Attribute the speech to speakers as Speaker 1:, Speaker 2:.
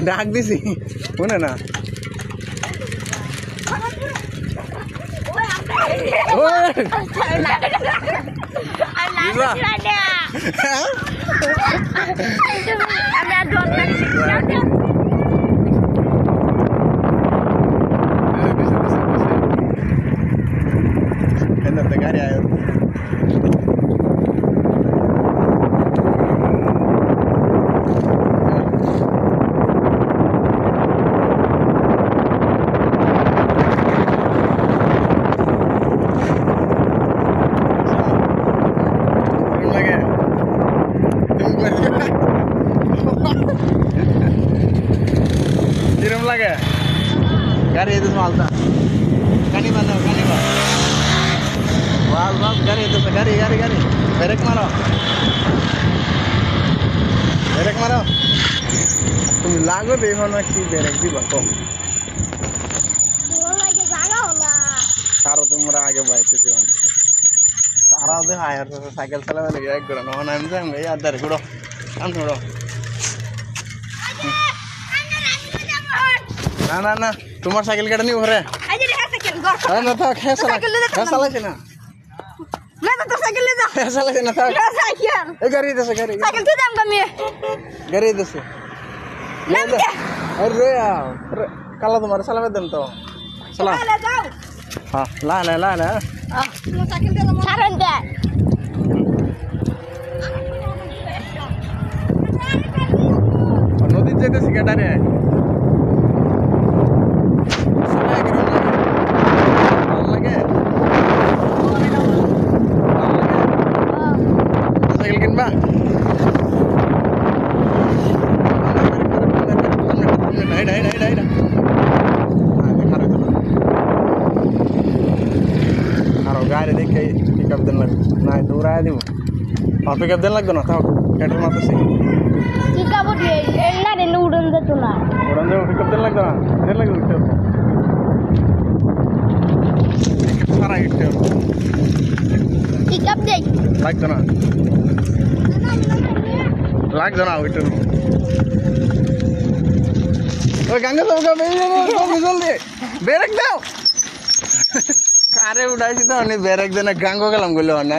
Speaker 1: ডাক দিছি শুনে না গাড়ি আয় किरम लगे गाड़ी itu malta kani mana kani ba wal wal गाड़ी itu गाड़ी berek maro तुम लागो देखो ना कि berek दी बाको वो लगे जागा होला सारो तुमरा आगे बैठे थे हम सारा दे आयर साइकिल चलाने लगे एक गुड़ा ना हम जाएंगे यार दर गुड़ो हम छोड़ो ना ना तुम्हार साइकिल केटा नहीं भरे ना था कैसा लगे ना
Speaker 2: मैं तो साइकिल ले जा
Speaker 1: कैसा लगे ना था
Speaker 2: साइकिल
Speaker 1: ए गाड़ी दे से गाड़ी
Speaker 2: साइकिल तू जाम कमी
Speaker 1: गाड़ी दे से अरे यार कल तुम्हारे साला में दम तो चला
Speaker 2: ले जाओ
Speaker 1: हां ला
Speaker 2: मैं साइकिल दे दो सारन दे
Speaker 1: नदी जेते सिगाटा रे गाड़ी देख के पिकअप देने लग ना दूर आया दी और पिकअप देने लग दो ना था कैटर ना तो सही
Speaker 2: पिकअप दे ना रे उड़न दे तो ना
Speaker 1: उड़न दे पिकअप देने लग दो ना देने लग दो सारा हिट
Speaker 2: पिकअप दे
Speaker 1: लग दो ना हिट ओ गंगा तो का जल्दी ब्रेक दो कारे उड़ाई तो बेरेक देना गांगो गलम गुलो ना